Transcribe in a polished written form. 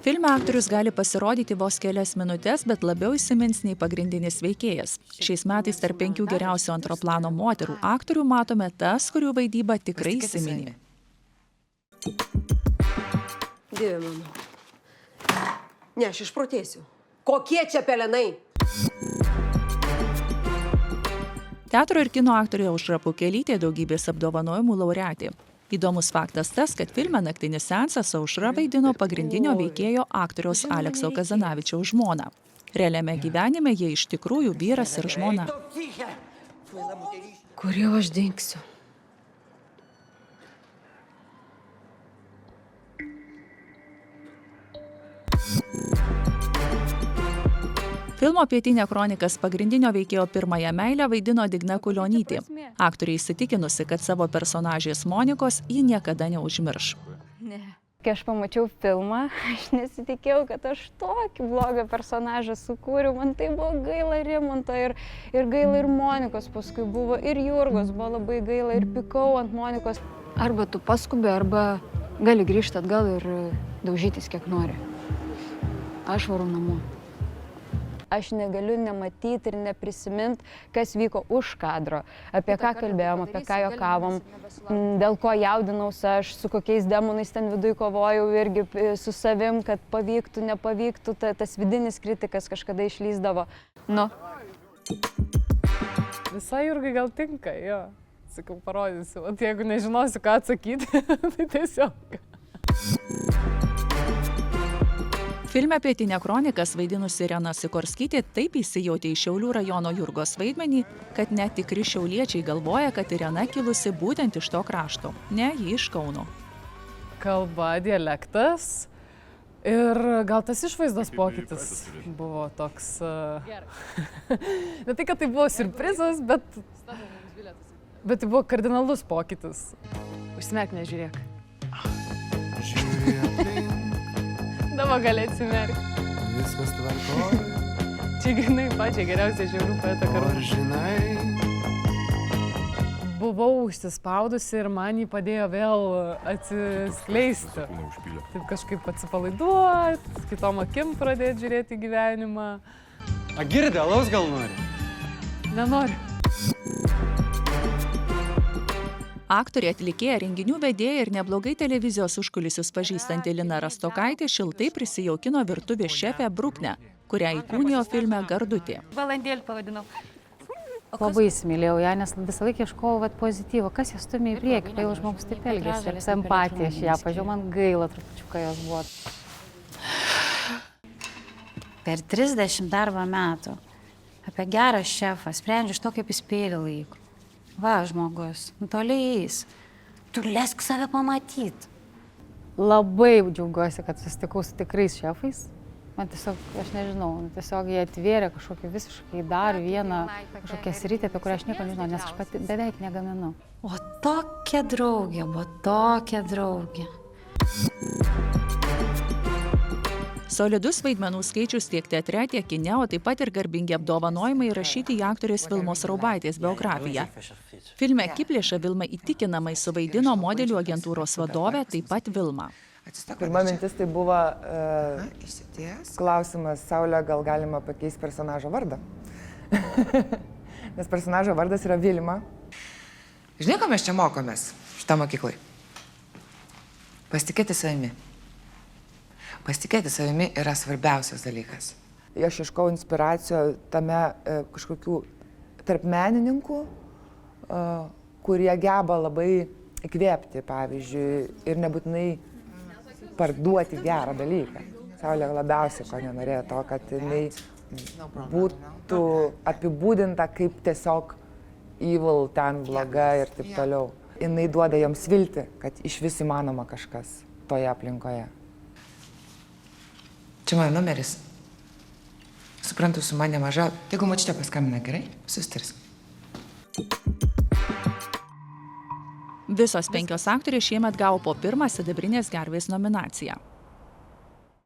Filme aktorius gali pasirodyti vos kelias minutės, bet labiau įsimins nei pagrindinis veikėjas. Šiais metais tarp 5 geriausių antro plano moterų aktorių matome tas, kurių vaidyba tikrai įsiminė. Dieve mano. Ne, aš išprotėsiu. Kokie čia pelenai? Teatro ir kino aktorė Aušra Pukelytė daugybės apdovanojimų laureatė. Įdomus faktas tas, kad filme Naktinis seansas Aušra vaidino pagrindinio veikėjo aktoriaus Alekso Kazanavičiaus žmoną. Realiame gyvenime jie iš tikrųjų vyras ir žmona. Kur jau aš dingsiu? Filmo Pietinė kronikas pagrindinio veikėjo pirmąją meilę vaidino Digna Kulionytė. Aktorė įsitikinusi, kad savo personažės Monikos ji niekada neužmirš. Kai aš pamačiau filmą, aš nesitikėjau, kad aš tokį blogą personažą sukūriau. Man tai buvo gaila Rimanto ir gaila ir Monikos paskui buvo, ir Jurgos buvo labai gaila ir pikau ant Monikos. Arba tu paskubi, arba gali grįžti atgal ir daužytis kiek nori. Aš varu namo. Aš negaliu nematyti ir neprisiminti, kas vyko už kadro, apie ką kalbėjom, apie ką juokavom, dėl ko jaudinausi aš, su kokiais demonais ten viduj kovojau irgi su savim, kad pavyktų, nepavyktų, tas vidinis kritikas kažkada išlįsdavo. Nu. Visai Jurgai gal tinka, jo. Sakau, parodysiu. O jeigu nežinosiu, ką atsakyti, tai tiesiog. Filme Pietinė kronikas vaidinusi Irena Sikorskytė taip įsijautė į Šiaulių rajono Jurgos vaidmenį, kad net tikri šiauliečiai galvoja, kad Irena kilusi būtent iš to krašto, ne ji iš Kauno. Kalba, dialektas ir gal tas išvaizdos pokytis buvo toks... Ne tai, kad tai buvo siurprizas, bet tai buvo kardinalus pokytis. Užsimerk, nežiūrėk. Dabar gali atsimerkti. Viskas tvarkoja. Čia grinai pačiai geriausia Šiaulių poeta kartu. Buvau užsispaudusi ir man jį padėjo vėl atsiskleisti. Taip kažkaip atsipalaiduoti, kitom akim pradėti žiūrėti gyvenimą. A, Girdi, alaus gal nori? Nenoriu. Aktorė, atlikėja, renginių vedėja ir neblogai televizijos užkulisius pažįstanti Lina Rastokaitė šiltai prisijaukino virtuvės šefę Bruknę, kurią įkūnijo filme Gardutė. Balandėlį pavadinau. Labai įsimylėjau ją, nes visą laiką ieškojau pozityvo. Kas jas stumia į priekį, kai jau žmogus taip elgiasi. Ir empatija aš ją pažiūrėjau, man gaila trupučiuką jos buvo. Per 30 darbo metų apie gerą šefą sprendžiu iš to, kaip jis pėlį laiko. Va, žmogus, toliai eis. Tu lesk save pamatyti. Labai džiaugiuosi, kad susitikau su tikrais šefais. Man tiesiog, aš nežinau, tiesiog jie atvėrė kažkokį visiškai dar vieną kažkokią sritį, apie kurią aš nieko nežinau, nes aš pati beveik negaminu. O tokia draugė, buvo tokia draugė. Solidus vaidmenų skaičius tiek teatre, tiek kine, o taip pat ir garbingi apdovanojimai įrašyti į aktorės Vilmos Raubaitės biografiją. Filme Akiplėša Vilma įtikinamai suvaidino modelių agentūros vadovę, taip pat Vilmą. Pirma mintis tai buvo klausimas, Saulė, gal galima pakeisti personažo vardą? Nes personažo vardas yra Vilma. Žinai, ko mes čia mokomės šitą mokyklai? Pasitikėti savimi. Pasitikėti savimi yra svarbiausias dalykas. Aš ieškau inspiracijų tame kažkokių tarp menininkų, kurie geba labai įkvėpti, pavyzdžiui, ir nebūtinai parduoti gerą dalyką. Saulė labiausiai ko nenorėjo to, kad jinai būtų apibūdinta kaip tiesiog evil, ten bloga ir taip toliau. Jinai duoda joms viltį, kad iš vis įmanoma kažkas toje aplinkoje. Čia mano numeris. Suprantu, su man nemaža. Jeigu močiutė paskambina, gerai? Susitarsim. Visos 5 aktorės šiemet gavo po pirmą sidabrinės gervės nominaciją.